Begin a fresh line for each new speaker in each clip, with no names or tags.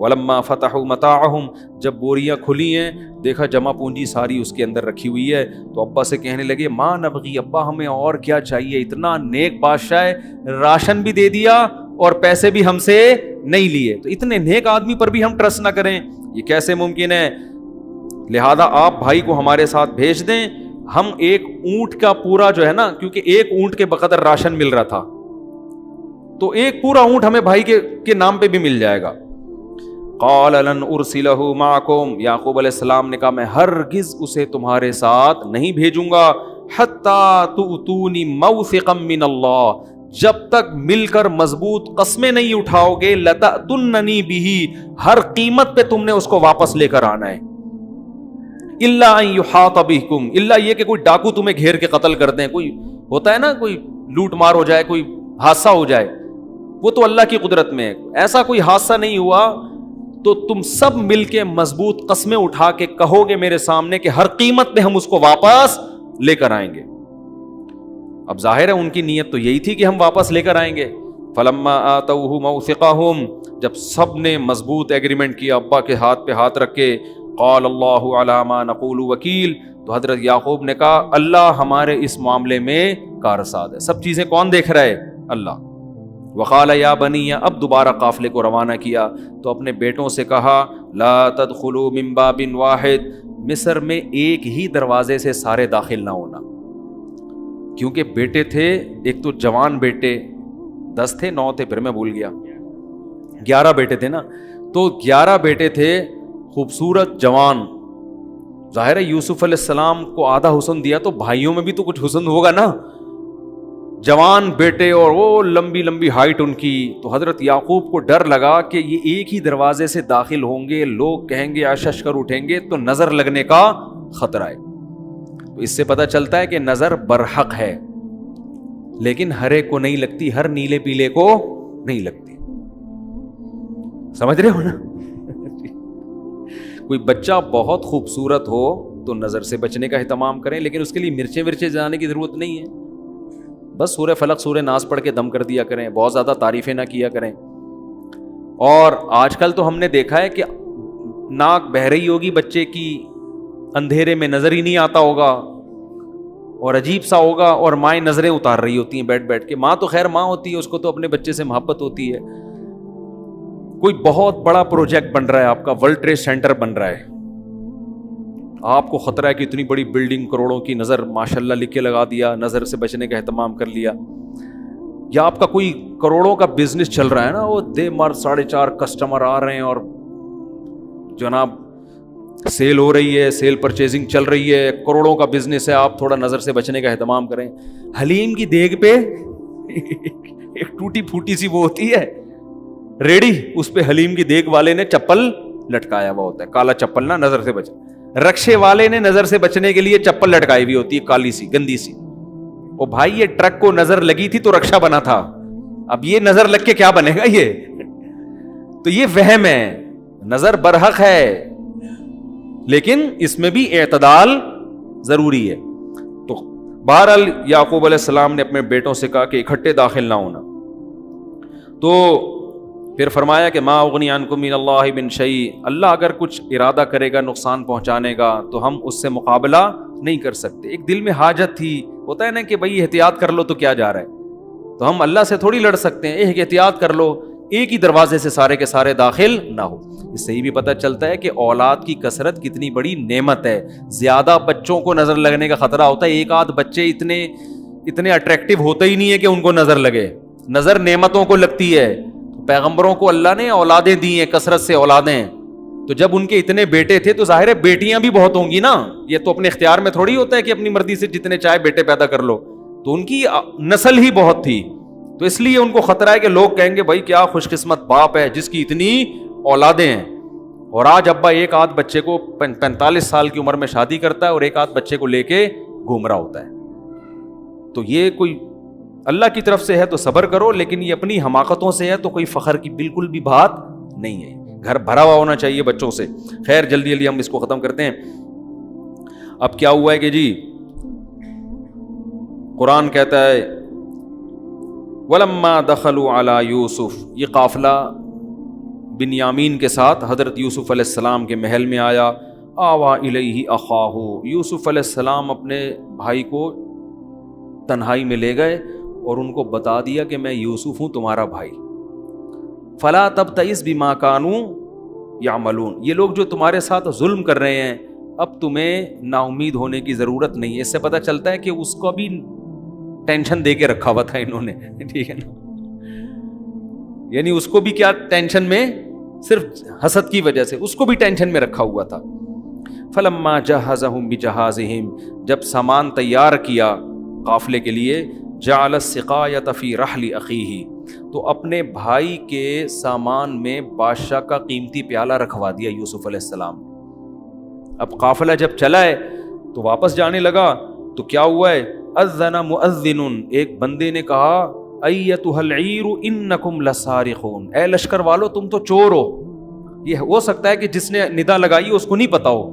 ولما فتحوا متاعهم، جب بوریاں کھلی ہیں دیکھا جمع پونجی ساری اس کے اندر رکھی ہوئی ہے، تو ابا سے کہنے لگے ما نبغی، ابا ہمیں اور کیا چاہیے، اتنا نیک بادشاہ ہے، راشن بھی دے دیا اور پیسے بھی ہم سے نہیں لیے، تو اتنے نیک آدمی پر بھی ہم ٹرسٹ نہ کریں، یہ کیسے ممکن ہے؟ لہذا آپ بھائی کو ہمارے ساتھ بھیج دیں، ہم ایک اونٹ کا پورا جو ہے نا، کیونکہ ایک اونٹ کے بقدر راشن مل رہا تھا، تو ایک پورا اونٹ ہمیں بھائی کے نام پہ بھی مل جائے گا۔ قال لن ارسلہ معکم، یعقوب علیہ السلام نے کہا میں ہرگز اسے تمہارے ساتھ نہیں بھیجوں گا، حتی تؤتونی موثقا من اللہ، جب تک مل کر مضبوط قسمیں نہیں اٹھاؤ گے، لتأتوننی بہ، ہر قیمت پہ تم نے اس کو واپس لے کر آنا ہے، الا ان یحاط بکم، الا یہ کہ کوئی ڈاکو تمہیں گھیر کے قتل کر دیں، کوئی ہوتا ہے نا کوئی لوٹ مار ہو جائے، کوئی حادثہ ہو جائے، وہ تو اللہ کی قدرت میں ہے، ایسا کوئی حادثہ نہیں ہوا تو تم سب مل کے مضبوط قسمیں اٹھا کے کہو گے میرے سامنے کہ ہر قیمت پہ ہم اس کو واپس لے کر آئیں گے۔ اب ظاہر ہے ان کی نیت تو یہی تھی کہ ہم واپس لے کر آئیں گے۔ فلما آتوہ موثقہم، جب سب نے مضبوط ایگریمنٹ کیا، ابا کے ہاتھ پہ ہاتھ رکھ کے، قال اللہ علی ما نقول وکیل، تو حضرت یعقوب نے کہا اللہ ہمارے اس معاملے میں کارساز ہے، سب چیزیں کون دیکھ رہا ہے؟ اللہ۔ وقال یا بنی، اب دوبارہ قافلے کو روانہ کیا تو اپنے بیٹوں سے کہا لا تدخلوا من باب واحد، مصر میں ایک ہی دروازے سے سارے داخل نہ ہونا، کیونکہ بیٹے تھے، ایک تو جوان بیٹے 10 تھے 9 تھے، پھر میں بھول گیا 11 بیٹے تھے نا، تو 11 بیٹے تھے خوبصورت جوان، ظاہر ہے یوسف علیہ السلام کو آدھا حسن دیا تو بھائیوں میں بھی تو کچھ حسن ہوگا نا، جوان بیٹے اور وہ لمبی لمبی ہائٹ ان کی، تو حضرت یعقوب کو ڈر لگا کہ یہ ایک ہی دروازے سے داخل ہوں گے، لوگ کہیں گے اشش کر اٹھیں گے تو نظر لگنے کا خطرہ ہے، تو اس سے پتہ چلتا ہے کہ نظر برحق ہے، لیکن ہر ایک کو نہیں لگتی، ہر نیلے پیلے کو نہیں لگتی، سمجھ رہے ہو نا؟ کوئی بچہ بہت خوبصورت ہو تو نظر سے بچنے کا اہتمام کریں، لیکن اس کے لیے مرچیں جانے کی ضرورت نہیں ہے، بس سورہ فلق سورہ ناس پڑھ کے دم کر دیا کریں، بہت زیادہ تعریفیں نہ کیا کریں۔ اور آج کل تو ہم نے دیکھا ہے کہ ناک بہہ رہی ہوگی بچے کی، اندھیرے میں نظر ہی نہیں آتا ہوگا اور عجیب سا ہوگا، اور مائیں نظریں اتار رہی ہوتی ہیں بیٹھ کے، ماں تو خیر ماں ہوتی ہے، اس کو تو اپنے بچے سے محبت ہوتی ہے۔ کوئی بہت بڑا پروجیکٹ بن رہا ہے، آپ کا ورلڈ ٹریڈ سینٹر بن رہا ہے، آپ کو خطرہ ہے کہ اتنی بڑی بلڈنگ کروڑوں کی، نظر ماشاءاللہ لکھ کے لگا دیا، نظر سے بچنے کا اہتمام کر لیا، یا آپ کا کوئی کروڑوں کا بزنس چل رہا ہے نا، وہ 4.5 کسٹمر آ رہے ہیں اور جناب سیل ہو رہی ہے، سیل پرچیزنگ چل رہی ہے، کروڑوں کا بزنس ہے، آپ تھوڑا نظر سے بچنے کا اہتمام کریں۔ حلیم کی دیگ پہ ایک ٹوٹی پھوٹی سی وہ ہوتی ہے ریڈی، اس پہ حلیم کی دیگ والے نے چپل لٹکایا ہوا ہوتا ہے، کالا چپل نا، نظر سے بچ، رکشے والے نے نظر سے بچنے کے لیے چپل لٹکائی ہوئی ہوتی ہے، کالی سی گندی سی، او بھائی یہ ٹرک کو نظر لگی تھی تو رکشا بنا تھا، اب یہ نظر لگ کے کیا بنے گا؟ یہ تو یہ وہم ہے، نظر برحق ہے لیکن اس میں بھی اعتدال ضروری ہے۔ تو بہرحال یعقوب علیہ السلام نے اپنے بیٹوں سے کہا کہ اکٹھے داخل نہ ہونا، تو پھر فرمایا کہ ما اغنی عنکم من اللہ من شیء، اللہ اگر کچھ ارادہ کرے گا نقصان پہنچانے کا تو ہم اس سے مقابلہ نہیں کر سکتے۔ ایک دل میں حاجت تھی، ہوتا ہے نا کہ بھائی احتیاط کر لو تو کیا جا رہا ہے، تو ہم اللہ سے تھوڑی لڑ سکتے ہیں، ایک احتیاط کر لو، ایک ہی دروازے سے سارے کے سارے داخل نہ ہو۔ اس سے یہ بھی پتہ چلتا ہے کہ اولاد کی کثرت کتنی بڑی نعمت ہے، زیادہ بچوں کو نظر لگنے کا خطرہ ہوتا ہے، ایک آدھ بچے اتنے اٹریکٹیو ہوتے ہی نہیں ہے کہ ان کو نظر لگے، نظر نعمتوں کو لگتی ہے۔ پیغمبروں کو اللہ نے اولادیں دی ہیں، کثرت سے اولادیں، تو جب ان کے اتنے بیٹے تھے تو ظاہر ہے بیٹیاں بھی بہت ہوں گی نا، یہ تو اپنے اختیار میں تھوڑی ہوتا ہے کہ اپنی مرضی سے جتنے چاہے بیٹے پیدا کر لو، تو ان کی نسل ہی بہت تھی، تو اس لیے ان کو خطرہ ہے کہ لوگ کہیں گے بھائی کیا خوش قسمت باپ ہے جس کی اتنی اولادیں ہیں۔ اور آج ابا ایک آدھ بچے کو 45 سال کی عمر میں شادی کرتا ہے اور ایک آدھ بچے کو لے کے گھوم رہا ہوتا ہے، تو یہ کوئی اللہ کی طرف سے ہے تو صبر کرو، لیکن یہ اپنی حماقتوں سے ہے تو کوئی فخر کی بالکل بھی بات نہیں ہے، گھر بھرا ہوا ہونا چاہیے بچوں سے۔ خیر جلدی جلدی ہم اس کو ختم کرتے ہیں۔ اب کیا ہوا ہے کہ جی قرآن کہتا ہے وَلَمَّا دَخَلُوا عَلَى يُوسُف، یہ قافلہ بنیامین کے ساتھ حضرت یوسف علیہ السلام کے محل میں آیا. آوا الیہ اخاہ، یوسف علیہ السلام اپنے بھائی کو تنہائی میں لے گئے اور ان کو بتا دیا کہ میں یوسف ہوں تمہارا بھائی. فلا تبتئس بما کانوا یعملون، یہ لوگ جو تمہارے ساتھ ظلم کر رہے ہیں اب تمہیں نا امید ہونے کی ضرورت نہیں ہے. اس سے پتہ چلتا ہے کہ اس کو بھی ٹینشن دے کے رکھا ہوا تھا انہوں نے، ٹھیک ہے نا، یعنی اس کو بھی کیا ٹینشن میں، صرف حسد کی وجہ سے اس کو بھی ٹینشن میں رکھا ہوا تھا. فلما جہزہم بجہازہم، جب سامان تیار کیا قافلے کے لیے، جعل السقایۃ فی رحل اخیہ، تو اپنے بھائی کے سامان میں بادشاہ کا قیمتی پیالہ رکھوا دیا یوسف علیہ السلام. اب قافلہ جب چلا ہے تو واپس جانے لگا تو کیا ہوا ہے، اذن مؤذن، ایک بندے نے کہا ایتھا العیر انکم لسارقون، اے لشکر والو تم تو چور ہو. یہ ہو سکتا ہے کہ جس نے ندا لگائی اس کو نہیں پتا ہو،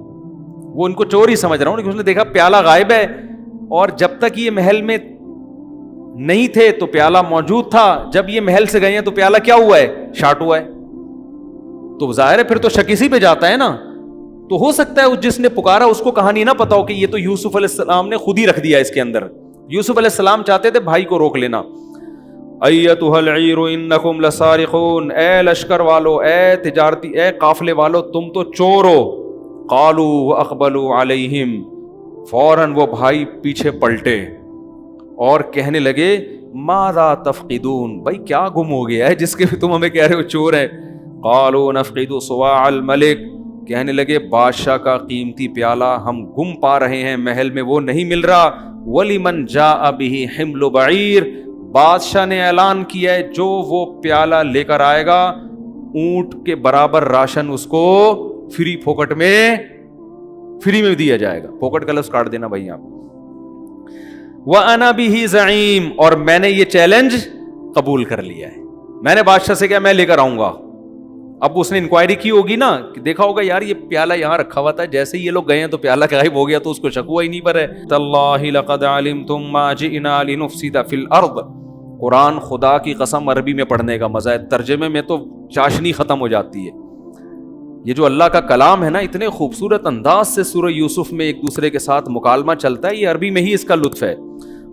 وہ ان کو چور ہی سمجھ رہا ہوں، لیکن اس نے دیکھا پیالہ غائب ہے، اور جب تک یہ محل میں نہیں تھے تو پیالہ موجود تھا، جب یہ محل سے گئے ہیں تو پیالہ کیا ہوا ہے، شارٹ ہوا ہے. تو ظاہر ہے پھر تو شک اسی پہ جاتا ہے نا. تو ہو سکتا ہے جس نے پکارا اس کو کہانی نہ پتا ہو کہ یہ تو یوسف علیہ السلام نے خود ہی رکھ دیا اس کے اندر. یوسف علیہ السلام چاہتے تھے بھائی کو روک لینا. ایتھا العیر انکم لسارقون، اے لشکر والو، اے تجارتی، اے قافلے والو تم تو چور ہو. قالوا واقبلوا علیہم، فوراً وہ بھائی پیچھے پلٹے اور کہنے لگے ماذا تفقدون، بھائی کیا گم ہو گیا ہے جس کے تم ہمیں کہہ رہے ہو چور ہے. قالوا نفقد صواع الملک، کہنے لگے بادشاہ کا قیمتی پیالہ ہم گم پا رہے ہیں، محل میں وہ نہیں مل رہا. ولمن جاء به حمل بعیر، بادشاہ نے اعلان کیا ہے جو وہ پیالہ لے کر آئے گا اونٹ کے برابر راشن اس کو فری پھوکٹ میں دیا جائے گا. پھوکٹ کا لفظ کاٹ دینا بھائی آپ. وَأَنَا بِهِ زَعِيمٌ، اور میں نے یہ چیلنج قبول کر لیا ہے، میں نے بادشاہ سے کہا میں لے کر آؤں گا. اب اس نے انکوائری کی ہوگی نا، کہ دیکھا ہوگا یار یہ پیالہ یہاں رکھا ہوا تھا، جیسے یہ لوگ گئے ہیں تو پیالہ غائب ہو گیا، تو اس کو شک ہوا ہی نہیں پر ہے. تَاللَّهِ لَقَدْ عَلِمْتُمْ مَا جِئْنَا لِنُفْسِدَ فِي الْأَرْضِ، قرآن خدا کی قسم عربی میں پڑھنے کا مزہ ہے، ترجمے میں تو چاشنی ختم ہو جاتی ہے. یہ جو اللہ کا کلام ہے نا، اتنے خوبصورت انداز سے سورہ یوسف میں ایک دوسرے کے ساتھ مکالمہ چلتا ہے، یہ عربی میں ہی اس کا لطف ہے.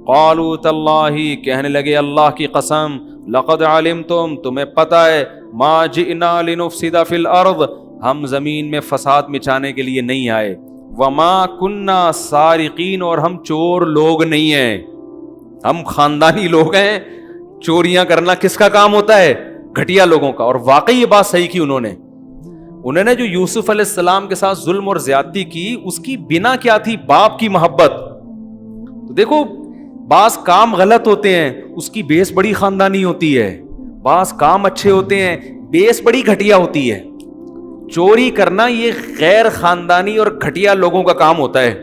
قالوا تاللہ، کہنے لگے اللہ کی قسم، لقد علمتم، تمہیں پتہ ہے، ما جئنا لنفسد فی الارض، ہم زمین میں فساد مچانے کے لیے نہیں آئے، وما کننا سارقین، اور ہم چور لوگ نہیں ہیں، ہم خاندانی لوگ ہیں. چوریاں کرنا کس کا کام ہوتا ہے؟ گھٹیا لوگوں کا. اور واقعی یہ بات صحیح کی انہوں نے جو یوسف علیہ السلام کے ساتھ ظلم اور زیادتی کی، اس کی بنا کیا تھی؟ باپ کی محبت. تو دیکھو بعض کام غلط ہوتے ہیں، اس کی بیس بڑی خاندانی ہوتی ہے، بعض کام اچھے ہوتے ہیں، بیس بڑی گھٹیا ہوتی ہے. چوری کرنا یہ غیر خاندانی اور گھٹیا لوگوں کا کام ہوتا ہے،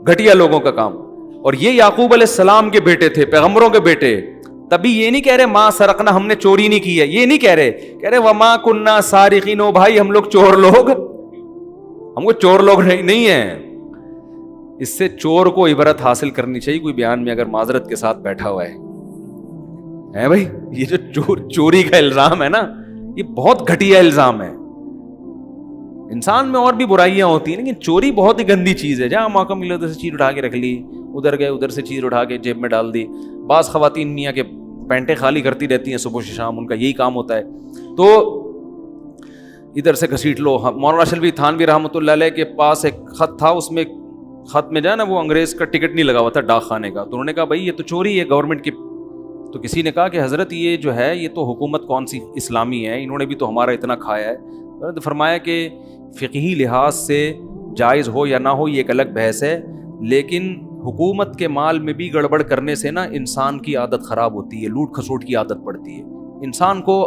گھٹیا لوگوں کا کام. اور یہ یعقوب علیہ السلام کے بیٹے تھے، پیغمبروں کے بیٹے. تبھی یہ نہیں کہہ رہے ماں سرقنا، ہم نے چوری نہیں کی ہے، یہ نہیں کہہ رہے، کہہ رہے وما کننا سارقین، او بھائی ہم لوگ چور لوگ، ہم کو چور لوگ نہیں ہیں. اس سے چور کو عبرت حاصل کرنی چاہیے. کوئی بیان میں اگر معذرت کے ساتھ بیٹھا ہوا ہے بھائی، یہ جو چوری کا الزام ہے نا، یہ بہت گھٹیا الزام ہے. انسان میں اور بھی برائیاں ہوتی ہیں، لیکن چوری بہت ہی گندی چیز ہے. جہاں موقع ملے ادھر سے چیز اٹھا کے رکھ لی، ادھر گئے ادھر سے چیز اٹھا کے جیب میں ڈال دی. بعض خواتین میاں کے پینٹیں خالی کرتی رہتی ہیں صبح سے شام، ان کا یہی کام ہوتا ہے. تو ادھر سے گھسیٹ لو. مولانا شلوی تھانوی رحمۃ اللہ علیہ کے پاس ایک خط تھا، اس میں خط میں جو ہے نا وہ انگریز کا ٹکٹ نہیں لگا ہوا تھا ڈاک خانے کا. تو انہوں نے کہا بھائی یہ تو چوری ہے گورنمنٹ کی. تو کسی نے کہا کہ حضرت یہ جو ہے یہ تو حکومت کون سی اسلامی ہے، انہوں نے بھی تو ہمارا اتنا کھایا ہے. انہوں نے فرمایا کہ فقہی لحاظ سے جائز ہو یا نہ ہو یہ ایک الگ بحث ہے، لیکن حکومت کے مال میں بھی گڑبڑ کرنے سے نا انسان کی عادت خراب ہوتی ہے، لوٹ کھسوٹ کی عادت پڑتی ہے. انسان کو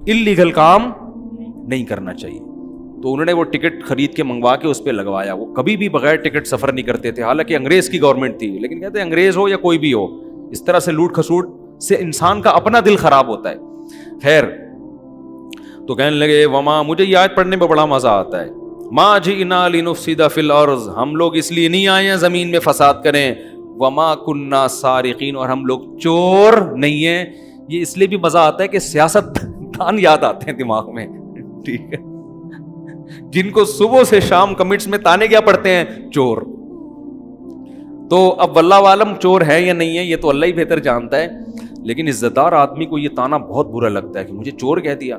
اللیگل کام نہیں کرنا چاہیے. تو انہوں نے وہ ٹکٹ خرید کے منگوا کے اس پہ لگوایا. وہ کبھی بھی بغیر ٹکٹ سفر نہیں کرتے تھے، حالانکہ انگریز کی گورنمنٹ تھی، لیکن کہتے ہیں انگریز ہو یا کوئی بھی ہو، اس طرح سے لوٹ کھسوٹ سے انسان کا اپنا دل خراب ہوتا ہے. خیر، تو کہنے لگے وما، مجھے یہ آیت پڑھنے میں بڑا مزہ آتا ہے، ما جئنا لنفسد فی الارض، ہم لوگ اس لیے نہیں آئے ہیں زمین میں فساد کریں، وما کننا سارقین، اور ہم لوگ چور نہیں ہیں. یہ اس لیے بھی مزہ آتا ہے کہ سیاست شیطان یاد آتے ہیں دماغ میں, ٹھیک ہے, جن کو صبح سے شام کمنٹس میں تانے کیا پڑتے ہیں, چور. تو اب واللہ عالم چور ہے یا نہیں ہے یہ تو اللہ ہی بہتر جانتا ہے, لیکن عزت دار آدمی کو یہ تانا بہت برا لگتا ہے کہ مجھے چور کہہ دیا.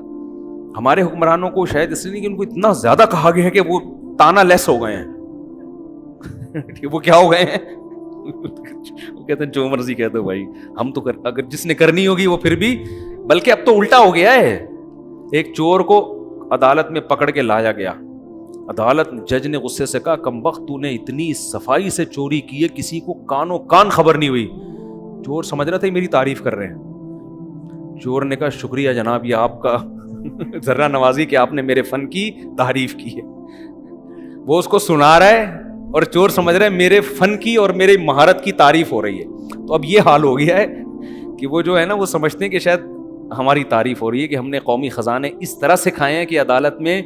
ہمارے حکمرانوں کو شاید اس لیے نہیں کہ ان کو اتنا زیادہ کہا گیا ہے کہ وہ تانا لیس ہو گئے ہیں. وہ کیا ہو گئے ہیں, وہ کہتے ہیں جو مرضی کہہ دو بھائی, ہم تو اگر جس نے کرنی ہوگی وہ پھر بھی, بلکہ اب تو الٹا ہو گیا ہے. ایک چور کو عدالت میں پکڑ کے لایا گیا, عدالت جج نے غصے سے کہا کم وقت تو نے اتنی صفائی سے چوری کی ہے کسی کو کانوں کان خبر نہیں ہوئی. چور سمجھ رہا تھا میری تعریف کر رہے ہیں. چور نے کہا شکریہ جناب, یہ آپ کا ذرہ نوازی کہ آپ نے میرے فن کی تعریف کی ہے. وہ اس کو سنا رہا ہے اور چور سمجھ رہا ہے میرے فن کی اور میری مہارت کی تعریف ہو رہی ہے. تو اب یہ حال ہو گیا ہے کہ وہ جو ہے نا وہ سمجھتے ہیں کہ شاید ہماری تعریف ہو رہی ہے کہ ہم نے قومی خزانے اس طرح سے کھائے ہیں کہ عدالت میں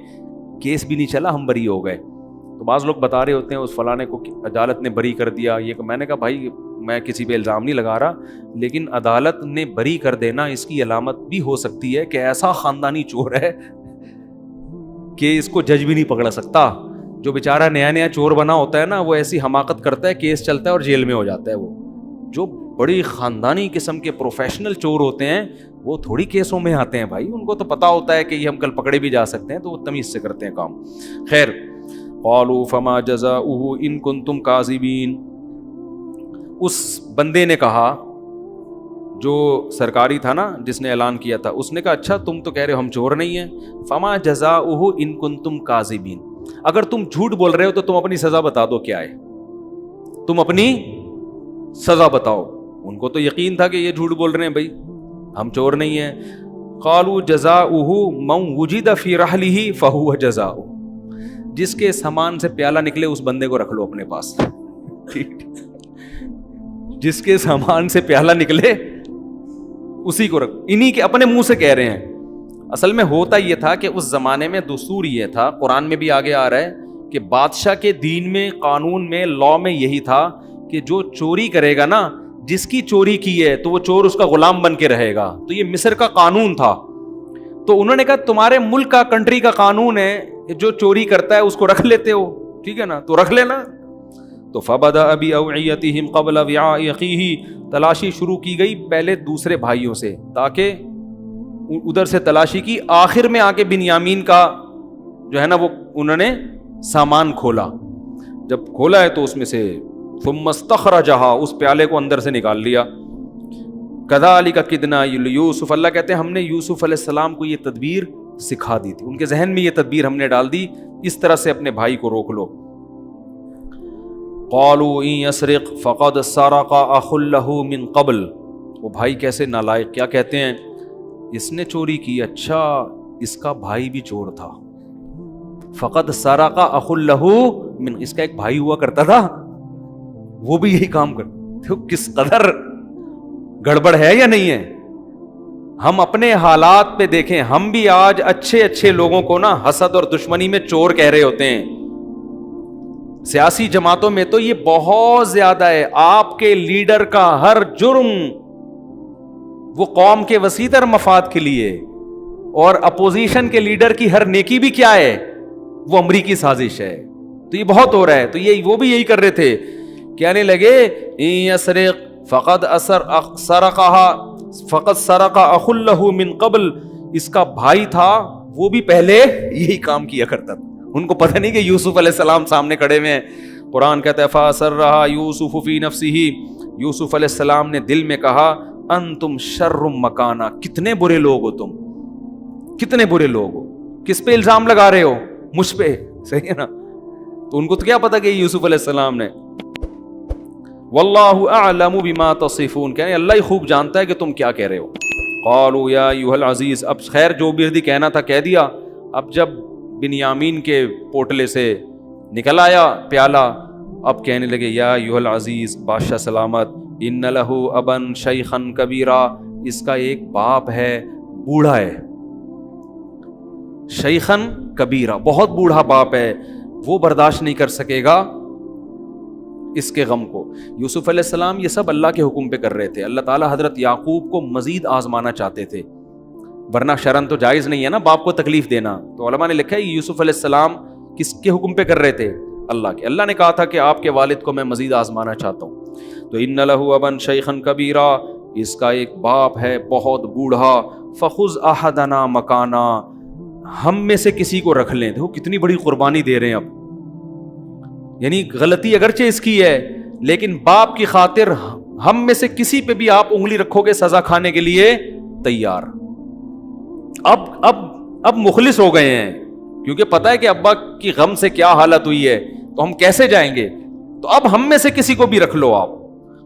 کیس بھی نہیں چلا, ہم بری ہو گئے. تو بعض لوگ بتا رہے ہوتے ہیں اس فلانے کو عدالت نے بری کر دیا. یہ میں نے کہا بھائی میں کسی پہ الزام نہیں لگا رہا, لیکن عدالت نے بری کر دینا اس کی علامت بھی ہو سکتی ہے کہ ایسا خاندانی چور ہے کہ اس کو جج بھی نہیں پکڑا سکتا. جو بیچارہ نیا نیا چور بنا ہوتا ہے نا وہ ایسی حماقت کرتا ہے, کیس چلتا ہے اور جیل میں ہو جاتا ہے. وہ جو بڑی خاندانی قسم کے پروفیشنل چور ہوتے ہیں وہ تھوڑی کیسوں میں آتے ہیں بھائی, ان کو تو پتا ہوتا ہے کہ یہ ہم کل پکڑے بھی جا سکتے ہیں, تو وہ تمیز سے کرتے ہیں کام. خیر, قالوا فما جزاؤه ان کنتم کاذبین. اس بندے نے کہا, جو سرکاری تھا نا جس نے اعلان کیا تھا, اس نے کہا اچھا تم تو کہہ رہے ہو ہم چور نہیں ہیں, فما جزاؤه ان کنتم کاذبین, اگر تم جھوٹ بول رہے ہو تو تم اپنی سزا بتا دو کیا ہے, تم اپنی سزا بتاؤ. ان کو تو یقین تھا کہ یہ جھوٹ بول رہے ہیں بھائی, ہم چور نہیں ہیں. قالوا جزاؤه من وجد فی رحلہ فہو جزاؤ, جس کے سامان سے پیالہ نکلے اس بندے کو رکھ لو اپنے پاس. جس کے سامان سے پیالہ نکلے اسی کو رکھ, انہی کے اپنے منہ سے کہہ رہے ہیں. اصل میں ہوتا یہ تھا کہ اس زمانے میں دستور یہ تھا, قرآن میں بھی آگے آ رہا ہے کہ بادشاہ کے دین میں, قانون میں, لاء میں یہی تھا کہ جو چوری کرے گا نا, جس کی چوری کی ہے تو وہ چور اس کا غلام بن کے رہے گا. تو یہ مصر کا قانون تھا. تو انہوں نے کہا تمہارے ملک کا, کنٹری کا قانون ہے, جو چوری کرتا ہے اس کو رکھ لیتے ہو, ٹھیک ہے نا, تو رکھ لینا. تو فبدأ بأوعیتہم قبل وعاء اخیہ, تلاشی شروع کی گئی پہلے دوسرے بھائیوں سے, تاکہ ادھر سے تلاشی کی, آخر میں آ کے بنیامین کا جو ہے نا وہ انہوں نے سامان کھولا. جب کھولا ہے تو اس میں سے ثم استخرجھا, اس پیالے کو اندر سے نکال لیا. کذالک کدنا لیوسف, اللہ کہتے ہیں ہم نے یوسف علیہ السلام کو یہ تدبیر سکھا دی تھی, ان کے ذہن میں یہ تدبیر ہم نے ڈال دی, اس طرح سے اپنے بھائی کو روک لو. قالوا ان یسرق فقد سرق اخ له من قبل, وہ بھائی کیسے نالائق, کیا کہتے ہیں اس نے چوری کی, اچھا اس کا بھائی بھی چور تھا. فقد سرق اخ له من, اس کا ایک بھائی ہوا کرتا تھا وہ بھی یہی کام کرتا. تو کس قدر گڑبڑ ہے یا نہیں ہے. ہم اپنے حالات پہ دیکھیں, ہم بھی آج اچھے اچھے لوگوں کو نا حسد اور دشمنی میں چور کہہ رہے ہوتے ہیں. سیاسی جماعتوں میں تو یہ بہت زیادہ ہے. آپ کے لیڈر کا ہر جرم وہ قوم کے وسیع تر مفاد کے لیے, اور اپوزیشن کے لیڈر کی ہر نیکی بھی کیا ہے, وہ امریکی سازش ہے. تو یہ بہت ہو رہا ہے. تو یہ وہ بھی یہی کر رہے تھے, کہنے لگے یسرق فقد سرق اخ له من قبل, اس کا بھائی تھا وہ بھی پہلے یہی کام کیا کرتا تھا. ان کو پتہ نہیں کہ یوسف علیہ السلام سامنے کھڑے ہوئے ہیں. قرآن کہتا ہے فَأَسَرَّهَا يُوسُفُ فِي نَفْسِهِ, یوسف علیہ السلام نے دل میں کہا انتم شر مکانا, کتنے برے لوگ ہو تم, کتنے برے لوگ ہو. کس پہ الزام لگا رہے ہو, مجھ پہ, صحیح ہے نا. تو ان کو تو کیا پتا کہ یوسف علیہ السلام نے, واللہ اعلم بما تصفون, کہنے اللہ ہی خوب جانتا ہے کہ تم کیا کہہ رہے ہو. قالوا یا ایھا العزیز, اب خیر جو بھی کہنا تھا کہہ دیا. اب جب بنیامین کے پوٹلے سے نکل آیا پیالہ, اب کہنے لگے یا ایھا العزیز, بادشاہ سلامت, ان لہ ابن شیخا کبیرا, اس کا ایک باپ ہے بوڑھا ہے, شیخا کبیرا, بہت بوڑھا باپ ہے, وہ برداشت نہیں کر سکے گا اس کے غم کو. یوسف علیہ السلام یہ سب اللہ کے حکم پہ کر رہے تھے. اللہ تعالیٰ حضرت یعقوب کو مزید آزمانا چاہتے تھے. ورنہ شرن تو جائز نہیں ہے نا باپ کو تکلیف دینا. تو علماء نے لکھا ہے یوسف علیہ السلام کس کے حکم پہ کر رہے تھے؟ اللہ کے. اللہ نے کہا تھا کہ آپ کے والد کو میں مزید آزمانا چاہتا ہوں. تو ان لہ ابن شیخا کبیرا، اس کا ایک باپ ہے بہت بوڑھا، فخذ احدنا مکانا، ہم میں سے کسی کو رکھ لیں. دیکھو کتنی بڑی قربانی دے رہے ہیں اب. یعنی غلطی اگرچہ اس کی ہے لیکن باپ کی خاطر ہم میں سے کسی پہ بھی آپ انگلی رکھو گے سزا کھانے کے لیے تیار. اب مخلص ہو گئے ہیں کیونکہ پتہ ہے کہ ابا کی غم سے کیا حالت ہوئی ہے تو ہم کیسے جائیں گے، تو اب ہم میں سے کسی کو بھی رکھ لو آپ.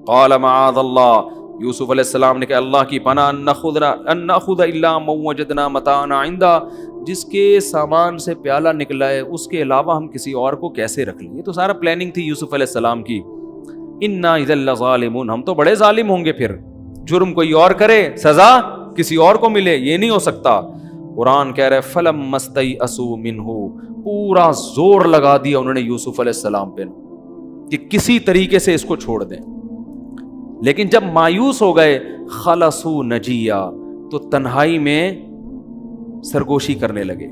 قال معاذ اللہ، یوسف علیہ السلام نے کہا اللہ کی پناہ، ان ناخذ الا من وجدنا متاعنا عنده، جس کے سامان سے پیالہ نکلا ہے اس کے علاوہ ہم کسی اور کو کیسے رکھ لیں. یہ تو سارا پلاننگ تھی یوسف علیہ السلام کی. انا اذا لظالمون، ہم تو بڑے ظالم ہوں گے، پھر جرم کوئی اور کرے سزا کسی اور کو ملے، یہ نہیں ہو سکتا. قرآن کہہ رہے فلما استيئسوا منہ، پورا زور لگا دیا انہوں نے یوسف علیہ السلام پہ کہ کسی طریقے سے اس کو چھوڑ دیں. لیکن جب مایوس ہو گئے خلصوا نجیا، تو تنہائی میں سرگوشی کرنے لگے.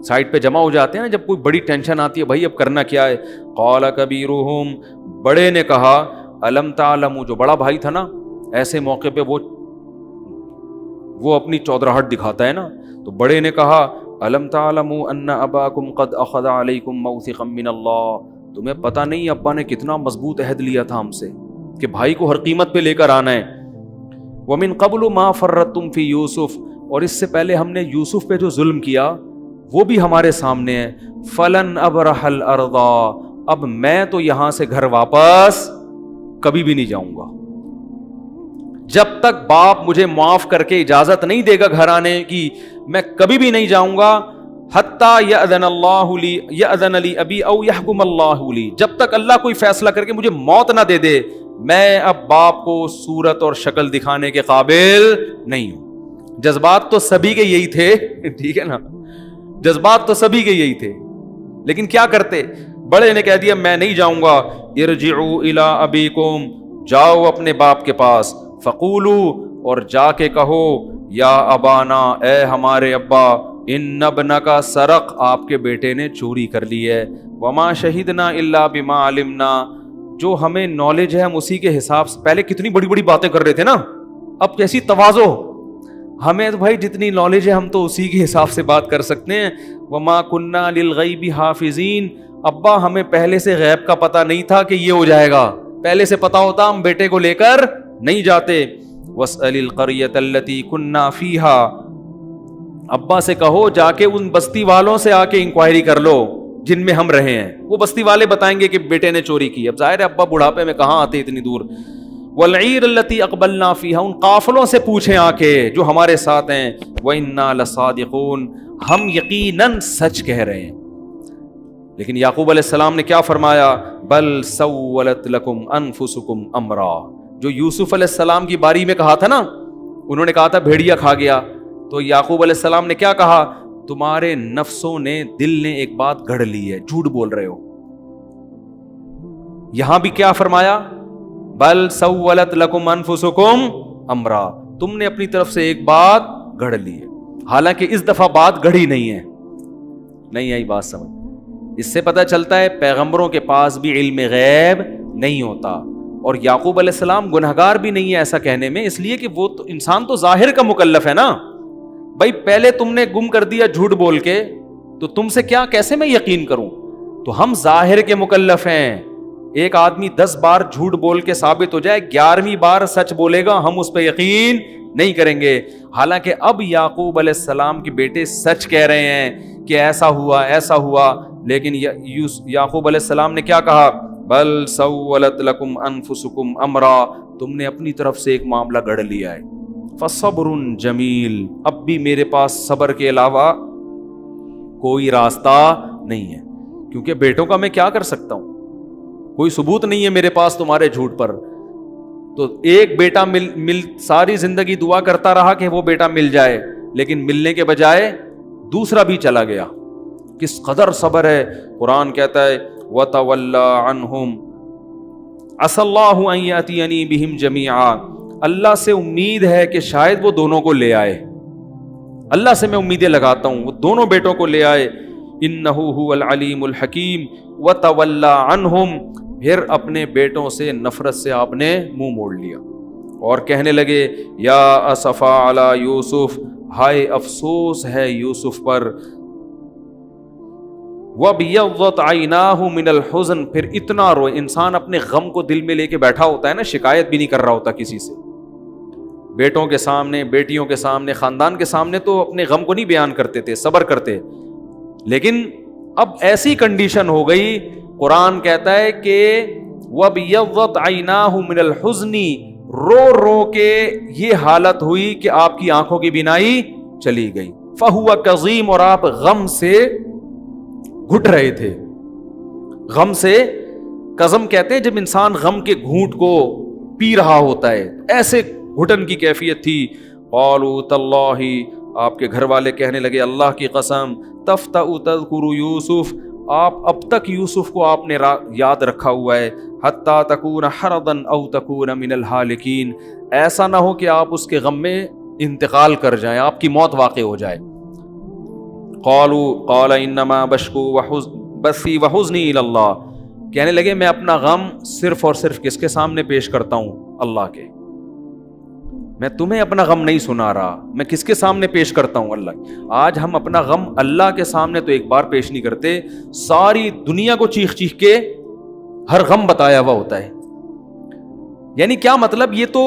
سائٹ پہ جمع ہو جاتے ہیں نا جب کوئی بڑی ٹینشن آتی ہے، بھائی اب کرنا کیا ہے. قال کبیرہم، بڑے نے کہا، الم تعلموا، جو بڑا بھائی تھا نا ایسے موقع پہ وہ اپنی چودراہٹ دکھاتا ہے نا، تو بڑے نے کہا الم تعلموا ان اباکم قد اخذ علیکم موثقا من اللہ، تمہیں پتہ نہیں ابا نے کتنا مضبوط عہد لیا تھا ہم سے کہ بھائی کو ہر قیمت پہ لے کر آنا ہے. ومن قبل ما فرطتم فی یوسف، اور اس سے پہلے ہم نے یوسف پہ جو ظلم کیا وہ بھی ہمارے سامنے ہے. فلن ابرح الارض، اب میں تو یہاں سے گھر واپس کبھی بھی نہیں جاؤں گا. جب تک باپ مجھے معاف کر کے اجازت نہیں دے گا گھر آنے کی، میں کبھی بھی نہیں جاؤں گا. حتیٰ یأذن لی ابی او یحکم اللہ لی، جب تک اللہ کوئی فیصلہ کر کے مجھے موت نہ دے دے، میں اب باپ کو صورت اور شکل دکھانے کے قابل نہیں ہوں. جذبات تو سبھی کے یہی تھے، ٹھیک ہے نا، جذبات تو سبھی کے یہی تھے، لیکن کیا کرتے. بڑے نے کہہ دیا میں نہیں جاؤں گا. ارجعوا الی ابیکم، جاؤ اپنے باپ کے پاس. فقولوا، اور جا کے کہو، یا ابانا، اے ہمارے ابا، ان ابنک سرق، آپ کے بیٹے نے چوری کر لی ہے. وما شہدنا الا بما علمنا، جو ہمیں نالج ہے ہم اسی کے حساب سے. پہلے کتنی بڑی بڑی باتیں کر رہے تھے نا، اب کیسی تواضع. ہمیں تو بھائی جتنی نالج ہے ہم تو اسی کے حساب سے بات کر سکتے ہیں. وما کننا للغیب حافظین، ابا ہمیں پہلے سے غیب کا پتہ نہیں تھا کہ یہ ہو جائے گا، پہلے سے پتا ہوتا ہم بیٹے کو لے کر نہیں جاتے. واسأل القریۃ التی کننا فیہا، ابا سے کہو جا کے ان بستی والوں سے آ کے انکوائری کر لو جن میں ہم رہے ہیں، وہ بستی والے بتائیں گے کہ بیٹے نے چوری کی. اب ظاہر ہے ابا بڑھاپے میں کہاں آتے اتنی دور. والعیر التی اقبلنا فیہا، ان قافلوں سے پوچھیں آ کے جو ہمارے ساتھ ہیں. وإنا لصادقون، ہم یقیناً سچ کہہ رہے ہیں. لیکن یعقوب علیہ السلام نے کیا فرمایا؟ بل سولت لکم انفسکم امرا، جو یوسف علیہ السلام کی باری میں کہا تھا نا، انہوں نے کہا تھا بھیڑیا کھا گیا، تو یعقوب علیہ السلام نے کیا کہا؟ تمہارے نفسوں نے، دل نے ایک بات گھڑ لی ہے، جھوٹ بول رہے ہو. یہاں بھی کیا فرمایا؟ بل سولت لکم انفسکم امرا، تم نے اپنی طرف سے ایک بات گھڑ لی ہے، حالانکہ اس دفعہ بات گھڑی نہیں ہے. نہیں آئی بات سمجھ؟ اس سے پتہ چلتا ہے پیغمبروں کے پاس بھی علم غیب نہیں ہوتا، اور یعقوب علیہ السلام گنہگار بھی نہیں ہے ایسا کہنے میں، اس لیے کہ وہ تو انسان تو ظاہر کا مکلف ہے نا. بھائی پہلے تم نے گم کر دیا جھوٹ بول کے، تو تم سے کیا کیسے میں یقین کروں؟ تو ہم ظاہر کے مکلف ہیں. ایک آدمی 10 بار جھوٹ بول کے ثابت ہو جائے، 11ویں بار سچ بولے گا، ہم اس پہ یقین نہیں کریں گے. حالانکہ اب یعقوب علیہ السلام کے بیٹے سچ کہہ رہے ہیں کہ ایسا ہوا ایسا ہوا، لیکن یعقوب علیہ السلام نے کیا کہا؟ بل سولت لکم انفسکم امرا، تم نے اپنی طرف سے ایک معاملہ گھڑ لیا ہے. فصبر جمیل، اب بھی میرے پاس صبر کے علاوہ کوئی راستہ نہیں ہے، کیونکہ بیٹوں کا میں کیا کر سکتا ہوں، کوئی ثبوت نہیں ہے میرے پاس تمہارے جھوٹ پر. تو ایک بیٹا مل ساری زندگی دعا کرتا رہا کہ وہ بیٹا مل جائے، لیکن ملنے کے بجائے دوسرا بھی چلا گیا. کس قدر صبر ہے. قرآن کہتا ہے وَتَوَلَّا عَنْهُمْ عَسَى اللَّهُ أَن يَأْتِيَنِي بِهِمْ جَمِيعًا، اللہ سے امید ہے کہ شاید وہ دونوں کو لے آئے. اللہ سے میں امیدیں لگاتا ہوں. وہ دونوں بیٹوں کو لے آئے. انہ هو العلیم الحکیم وتولی عنہم. پھر اپنے بیٹوں سے نفرت سے آپ نے منہ موڑ لیا اور کہنے لگے یا اسفا علی یوسف, ہائے افسوس ہے یوسف پر. وَبِيَضَّتْ عَيْنَاهُ مِنَ الْحُزْنِ. پھر اتنا روئے. انسان اپنے غم کو دل میں لے کے بیٹھا ہوتا ہے نا, شکایت بھی نہیں کر رہا ہوتا کسی سے, بیٹوں کے سامنے, بیٹیوں کے سامنے, خاندان کے سامنے تو اپنے غم کو نہیں بیان کرتے تھے, صبر کرتے. لیکن اب ایسی کنڈیشن ہو گئی, قرآن کہتا ہے کہ وَبِيَضَّتْ عَيْنَاهُ مِنَ الْحُزْنِ, رو رو کے یہ حالت ہوئی کہ آپ کی آنکھوں کی بینائی چلی گئی. فَهُوَ كَظِيمٌ, اور آپ غم سے گھٹ رہے تھے. غم سے, قزم کہتے ہیں جب انسان غم کے گھونٹ کو پی رہا ہوتا ہے, ایسے گھٹن کی کیفیت تھی. قالوا تاللہ, آپ کے گھر والے کہنے لگے اللہ کی قسم, تفتأ تذکر یوسف, آپ اب تک یوسف کو آپ نے یاد رکھا ہوا ہے. حتی تکون حرضا او تکون من الہالکین, ایسا نہ ہو کہ آپ اس کے غم میں انتقال کر جائیں, آپ کی موت واقع ہو جائے. قال انما بشکو بثی وحزنی الی اللہ, کہنے لگے میں اپنا غم صرف اور صرف کس کے سامنے پیش کرتا ہوں, اللہ کے. میں تمہیں اپنا غم نہیں سنا رہا, میں کس کے سامنے پیش کرتا ہوں, اللہ. آج ہم اپنا غم اللہ کے سامنے تو ایک بار پیش نہیں کرتے, ساری دنیا کو چیخ چیخ کے ہر غم بتایا ہوا ہوتا ہے. یعنی کیا مطلب, یہ تو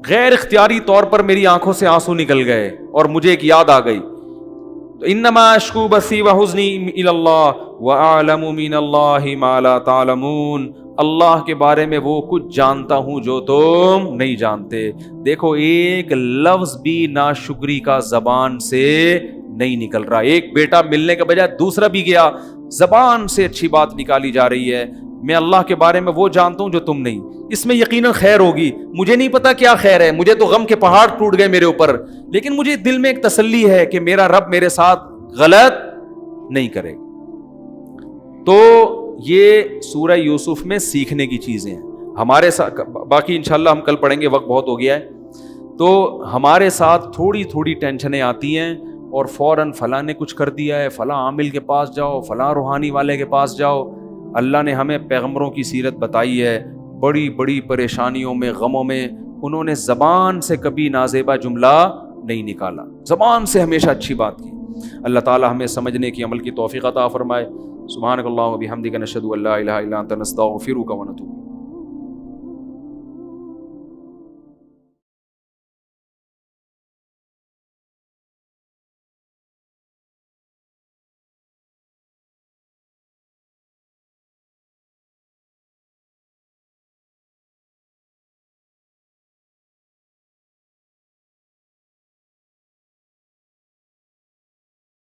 غیر اختیاری طور پر میری آنکھوں سے آنسو نکل گئے اور مجھے ایک یاد آ گئی. تو انما اشکو بثی وحزنی الی اللہ واعلم من اللہ ما لا تعلمون, اللہ کے بارے میں وہ کچھ جانتا ہوں جو تم نہیں جانتے. دیکھو ایک لفظ بھی ناشکری کا زبان سے نہیں نکل رہا. ایک بیٹا ملنے کے بجائے دوسرا بھی گیا, زبان سے اچھی بات نکالی جا رہی ہے, میں اللہ کے بارے میں وہ جانتا ہوں جو تم نہیں. اس میں یقیناً خیر ہوگی, مجھے نہیں پتا کیا خیر ہے, مجھے تو غم کے پہاڑ ٹوٹ گئے میرے اوپر, لیکن مجھے دل میں ایک تسلی ہے کہ میرا رب میرے ساتھ غلط نہیں کرے. تو یہ سورہ یوسف میں سیکھنے کی چیزیں ہیں ہمارے ساتھ. باقی انشاءاللہ ہم کل پڑھیں گے, وقت بہت ہو گیا ہے. تو ہمارے ساتھ تھوڑی تھوڑی ٹینشنیں آتی ہیں اور فوراً فلاں نے کچھ کر دیا ہے, فلاں عامل کے پاس جاؤ, فلاں روحانی والے کے پاس جاؤ. اللہ نے ہمیں پیغمبروں کی سیرت بتائی ہے, بڑی بڑی پریشانیوں میں, غموں میں انہوں نے زبان سے کبھی نازیبا جملہ نہیں نکالا, زبان سے ہمیشہ اچھی بات کی. اللہ تعالی ہمیں سمجھنے کی, عمل کی توفیق عطا فرمائے. سبحانک اللہم و بحمدک نشہد ان لا الہ الا انت نستغفرک و نتوب.